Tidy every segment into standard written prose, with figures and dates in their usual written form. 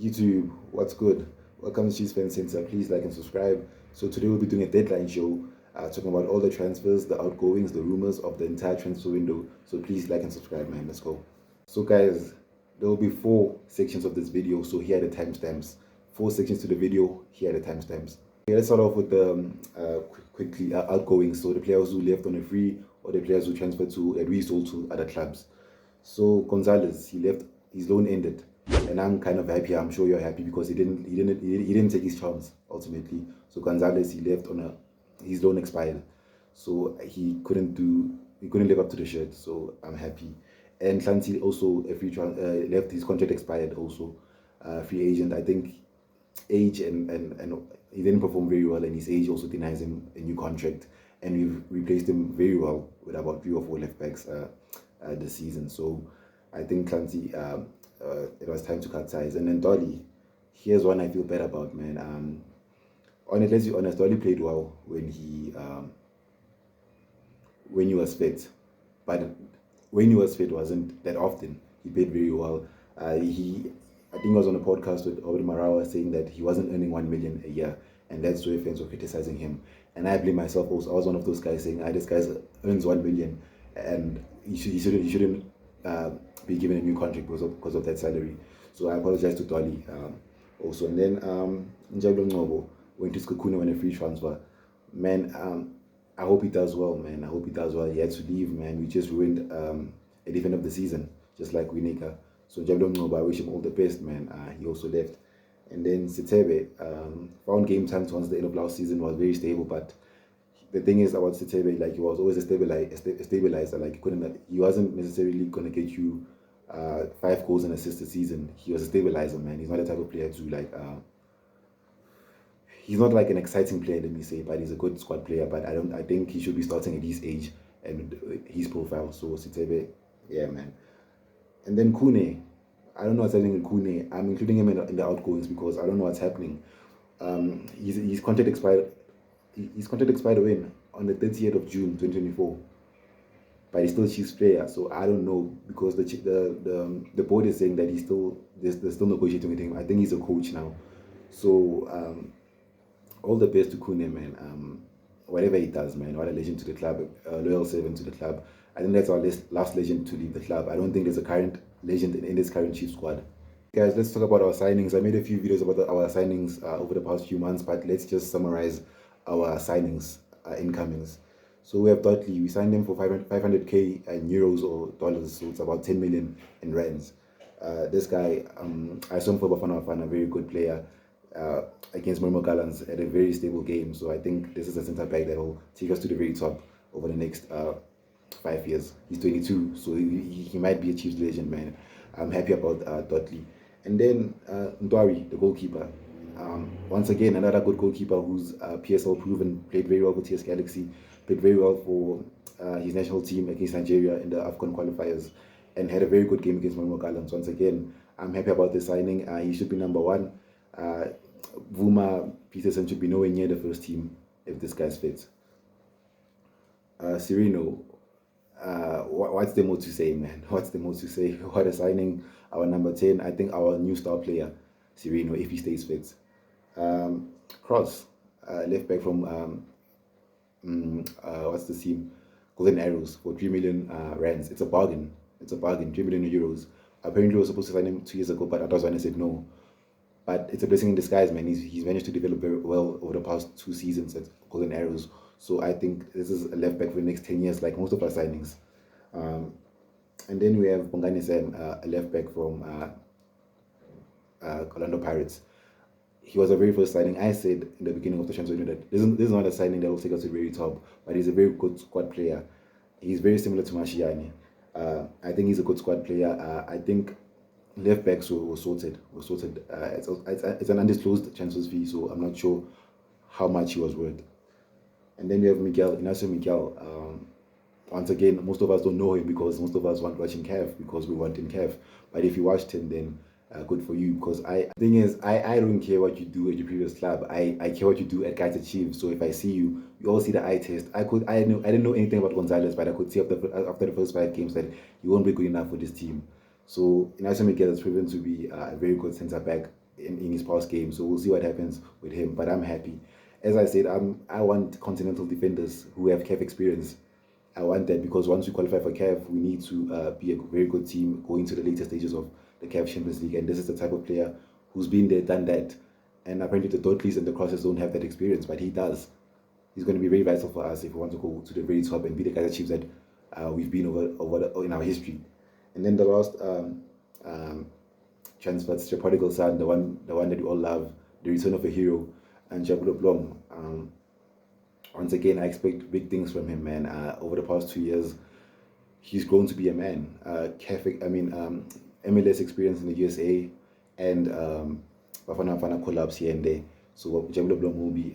YouTube, what's good? Welcome to Chiefs Fan Center. Please like and subscribe. So today we'll be doing a deadline show, talking about all the transfers, the outgoings, the rumors of the entire transfer window. So please like and subscribe, man. Let's go. So guys, there will be 4 sections of this video. So here are the timestamps. 4 sections to the video. Here are the timestamps. Okay, let's start off with the quickly outgoings. So the players who left on a free or the players who transferred to resold to other clubs. So Gonzalez, he left. His loan ended, and I'm kind of happy. I'm sure you're happy because he didn't take his chance ultimately. So Gonzalez, he left on his loan expired, so he couldn't live up to the shirt. So I'm happy. And Clancy also left. His contract expired also, free agent. I think age and he didn't perform very well, and his age also denies him a new contract. And we've replaced him very well with about 3 or 4 left backs this season. So I think Clancy, it was time to cut ties. And then Dolly, here's one I feel bad about, man. Let's be honest, Dolly played well when he was fit, but when he was fit wasn't that often. He played very well. I think I was on a podcast with Obed Marawa saying that he wasn't earning 1 million a year, and that's why fans were criticizing him. And I blame myself also. I was one of those guys saying, this guy earns 1 million, and he shouldn't be given a new contract because of that salary. So I apologize to Dolly also. And then Njablo Ngobo went to Skukune on a free transfer. Man, I hope he does well, man. I hope he does well. He had to leave, man. We just ruined a defense of the season, just like Winika. So Njablo Ngobo, I wish him all the best, man. He also left. And then Sitebe found game time towards the end of last season, was very stable, but the thing is about Sitebe, like he was always a stabilizer. Like he wasn't necessarily gonna get you 5 goals and assists a season. He was a stabilizer, man. He's not the type of player to he's not like an exciting player, let me say, but he's a good squad player. But I think he should be starting at his age and his profile. So Sitebe, yeah, man. And then Kune, I don't know what's happening in Kune. I'm including him in the outgoings because I don't know what's happening. His contract expired. His contract expired when on the 30th of June 2024, but he's still a Chiefs player. So I don't know because the board is saying that they're still negotiating with him. I think he's a coach now. So all the best to Kune, man. Whatever he does, man. What a legend to the club, a loyal servant to the club. I think that's our last legend to leave the club. I don't think there's a current legend in this current Chiefs squad. Guys, let's talk about our signings. I made a few videos about our signings over the past few months, but let's just summarize our signings, incomings. So we have Dudley. We signed him for 500k in euros or dollars, so it's about 10 million in rands. This guy, I saw him for Bafana, a very good player against Morimo Gallants at a very stable game. So I think this is a centre back that will take us to the very top over the next 5 years. He's 22, so he might be a Chiefs legend, man. I'm happy about Dudley. And then Ndwari, the goalkeeper. Once again, another good goalkeeper who's PSL proven, played very well for TS Galaxy, played very well for his national team against Nigeria in the AFCON qualifiers, and had a very good game against Morimo Gallants. Once again, I'm happy about the signing. He should be number one. Vuma Peterson should be nowhere near the first team if this guy's fit. Sereno, what's the more to say, man? What's the more to say? What a signing. Our number 10, I think our new star player, Sereno, if he stays fit. Cross, left back from what's the team? Golden Arrows for 3 million rands. It's a bargain. 3 million euros. Apparently, we were supposed to sign him 2 years ago, but Atazwane said no. But it's a blessing in disguise, man. He's managed to develop very well over the past 2 seasons at Golden Arrows. So I think this is a left back for the next 10 years, like most of our signings. And then we have Bongani Sam, a left back from Orlando Pirates. He was a very first signing. I said in the beginning of the transfer window that this is not a signing that will take us to the very top, but he's a very good squad player. He's very similar to Mashiani. I think he's a good squad player. I think left backs were sorted. It's an undisclosed transfer fee, so I'm not sure how much he was worth. And then we have Inacio Miguel. Once again, most of us don't know him because most of us weren't watching CAF because we weren't in CAF. But if you watched him, then good for you. Because the thing is, I don't care what you do at your previous club. I care what you do at Kaizer Chiefs. So if I see you, you all see the eye test. I didn't know anything about Gonzalez, but I could see after the first 5 games that he won't be good enough for this team. So Inacio Miguel has proven to be a very good centre back. in his past game. So we'll see what happens with him. But I'm happy. As I said, I want continental defenders who have CAF experience. I want that because once we qualify for CAF, we need to be a very good team going to the later stages of the CAF Champions League. And this is the type of player who's been there, done that. And apparently the Dotleys and the Crosses don't have that experience, but he does. He's going to be very vital for us if we want to go to the very top and be the Kaizer Chiefs that we've been over in our history. And then the last transfer, it's your prodigal son, the one that we all love, the return of a hero, and Jabulo Blom. Once again, I expect big things from him, man. Over the past 2 years, he's grown to be a man. MLS experience in the USA and Bafana collabs here and there. So Jabulo Blom will be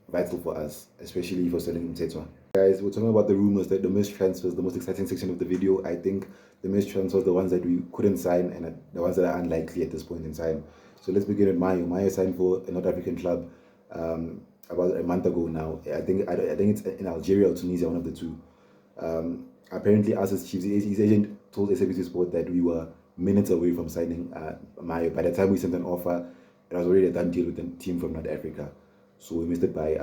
vital for us, especially for selling Mtetwa. Guys, we're talking about the rumors, that the missed transfers, the most exciting section of the video. I think the missed transfers, the ones that we couldn't sign and the ones that are unlikely at this point in time. So let's begin with Mayo. Mayo signed for a North African club about a month ago now. I think it's in Algeria or Tunisia, one of the two. Apparently, us as Chiefs, his agent told SABC Sport that we were minutes away from signing Mayo. By the time we sent an offer, it was already a done deal with the team from North Africa. So we missed it by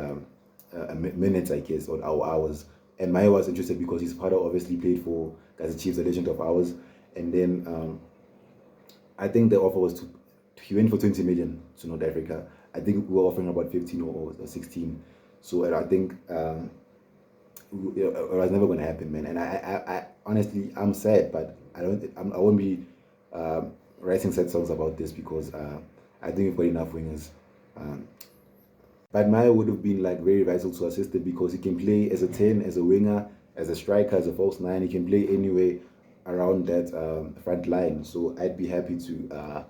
minutes, I guess, or hours. And Mayo was interested because his father obviously played for Kaizer Chiefs, a legend of ours. And then I think the offer was he went for 20 million to North Africa. I think we were offering about 15 or 16. So I think it was never going to happen, man. And I honestly, I'm sad, but I won't be writing sad songs about this because I think we've got enough wingers. But Maya would have been like very vital to our system because he can play as a 10, as a winger, as a striker, as a false 9. He can play anyway around that front line. So I'd be happy to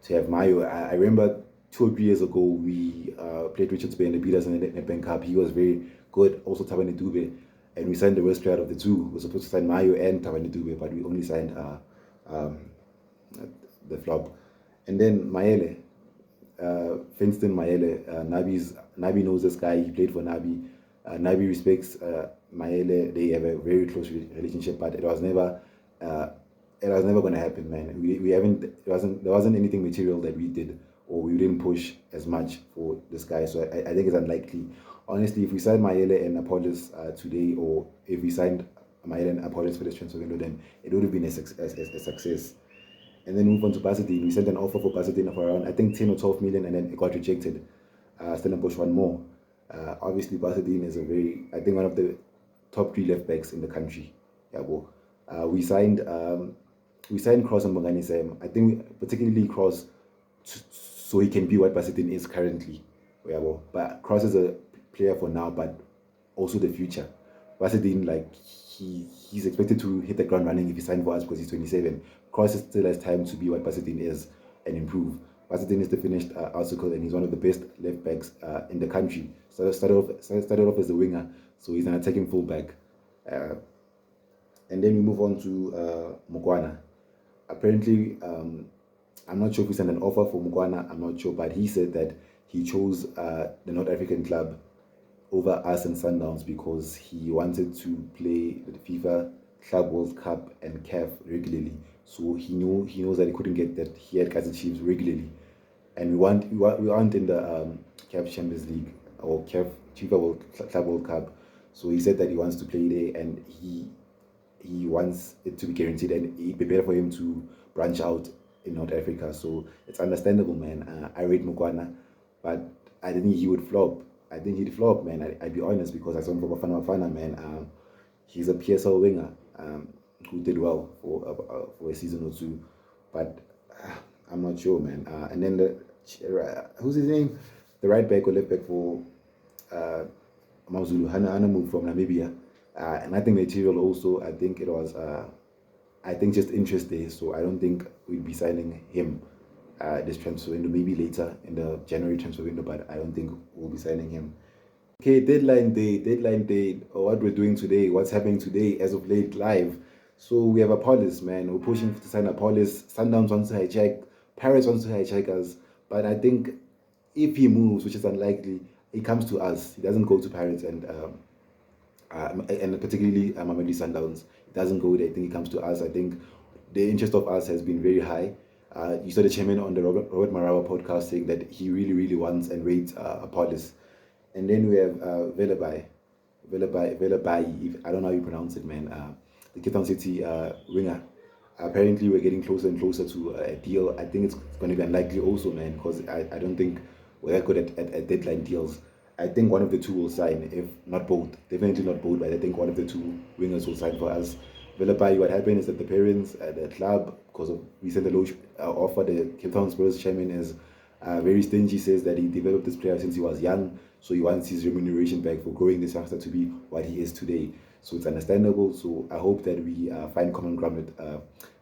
have Mayo. I remember 2 or 3 years ago we played Richards Bay and they beat us in the Nedbank Cup. He was very good. Also Tabane Dube, and we signed the worst player out of the two. We were supposed to sign Mayo and Tabane Dube, but we only signed the flop. And then Maele. Finston Maele, Nabi knows this guy. He played for Nabi. Nabi respects Maele. They have a very close relationship, but it was never going to happen, man. There wasn't anything material that we did, or we didn't push as much for this guy. So I think it's unlikely. Honestly, if we signed Maele and Apollos today, or if we signed Maele and Apollos for this transfer window, then it would have been a success. And then move on to Basadine. We sent an offer for Basadine of around, I think, 10 or 12 million, and then it got rejected. Stellenbosch one more. Obviously, Basadine is I think, one of the top 3 left backs in the country. Yeah, well, we signed Cross and Bongani Sam. I think particularly Cross, so he can be what Basadine is currently. Yeah, well, but Cross is a player for now, but also the future. Basadine, like, he's expected to hit the ground running if he signed for us because he's 27. Cross still has time to be what Basadine is and improve. Basadine is the finished article, and he's one of the best left backs in the country. So started off as a winger, so he's an attacking fullback. And then we move on to Mugwana. Apparently, I'm not sure if we sent an offer for Mugwana. I'm not sure, but he said that he chose the North African club over us and Sundowns because he wanted to play the FIFA Club World Cup and CAF regularly. So he knows that he couldn't get that he had Kaizer Chiefs regularly, and we aren't in the CAF Champions League or CAF FIFA Club World Cup. So he said that he wants to play there, and he wants it to be guaranteed, and it'd be better for him to branch out in North Africa. So it's understandable, man. I rate Mugwana, but I didn't think he would flop. I think he'd flop, man. I'd be honest, because I saw him for Bafana, man. He's a PSL winger who did well for a season or two, but I'm not sure, man. And then who's his name? The right back or left back for Mazulu, Hanamu from Namibia. And I think material also. I think it was just interest there. So I don't think we'd be signing him this transfer window. Maybe later in the January transfer window, but I don't think we'll be signing him. Okay, deadline day, or what we're doing today, what's happening today as of late live. So we have Apollos, man. We're pushing to sign Apollos. Sundowns wants to hijack. Paris wants to hijack us. But I think if he moves, which is unlikely, he comes to us. He doesn't go to Paris and particularly Mamelodi Sundowns. He doesn't go there. I think he comes to us. I think the interest of us has been very high. You saw the chairman on the Robert Marawa podcast saying that he really, really wants and rates Apollos. And then we have Velabai, I don't know how you pronounce it, man. The Cape Town City winger. Apparently, we're getting closer and closer to a deal. I think it's going to be unlikely also, man, because I don't think we're that good at deadline deals. I think one of the two will sign, if not both. Definitely not both, but I think one of the two wingers will sign for us. Velabai, what happened is that the parents at the club, because of recent offer, the Cape Town Spurs chairman is very stingy, says that he developed this player since he was young, so he wants his remuneration back for growing this youngster to be what he is today. So it's understandable. So I hope that we find common ground with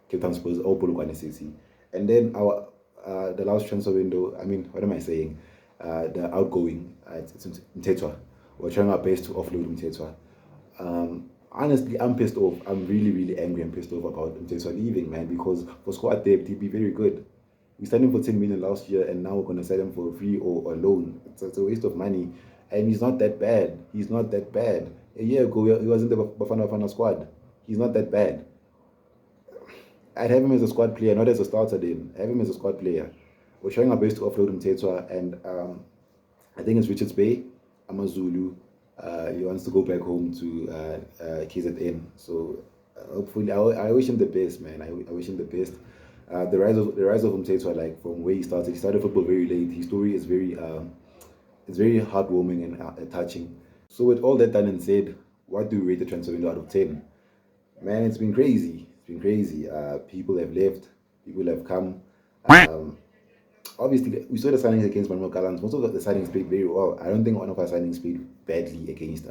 Cape Town Spurs or Polokwane City. And then our the last transfer window, I mean, what am I saying? The outgoing, it's Mtetwa. We're trying our best to offload Mtetwa. Honestly, I'm pissed off. I'm really, really angry and pissed off about Mtetwa leaving, man, because for squad depth, he'd be very good. We signed him for 10 million last year, and now we're going to sell him for free or a loan. It's a waste of money. And he's not that bad. He's not that bad. A year ago, he was in the Bafana squad. He's not that bad. I'd have him as a squad player, not as a starter then. Have him as a squad player. We're trying our best to offload Mtetwa, and I think it's Richards Bay, Amazulu. He wants to go back home to KZN. So hopefully, I wish him the best, man. I wish him the best. The rise of Mtetwa, like from where he started. He started football very late. His story is very heartwarming and touching. So with all that done and said, what do we rate the transfer window out of 10? Man, it's been crazy. It's been crazy. People have left. People have come. Obviously, we saw the signings against Manuel Gallants. Most of the signings played very well. I don't think one of our signings played badly against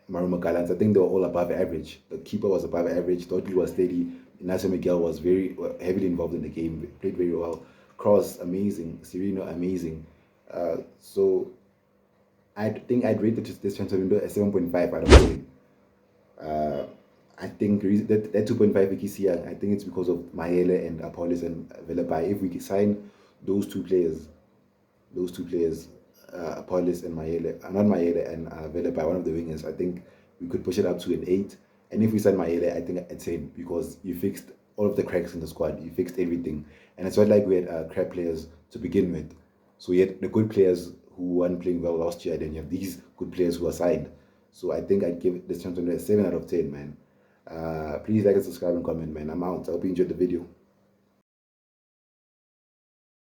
Manuel Gallants. I think they were all above average. The keeper was above average. Dudley was steady. Ignacio Miguel was very heavily involved in the game. Played very well. Cross, amazing. Sereno, amazing. So I think I'd rate this transfer window a 7.5 out of 10. I think that 2.5 Ikisiang, I think it's because of Mahele and Apollos and Velabai. If we can sign those two players, Apollos and Mahele, not Mahele and Velabai, one of the wingers, I think we could push it up to an 8. And if we sign Mahele, I think a 10, because you fixed all of the cracks in the squad. You fixed everything. And it's not like we had crap players to begin with. So we had the good players who weren't playing well last year, and then you have these good players who are signed. So I think I'd give this transfer a 7 out of 10, man. Please like and subscribe and comment, man. I'm out. I hope you enjoyed the video.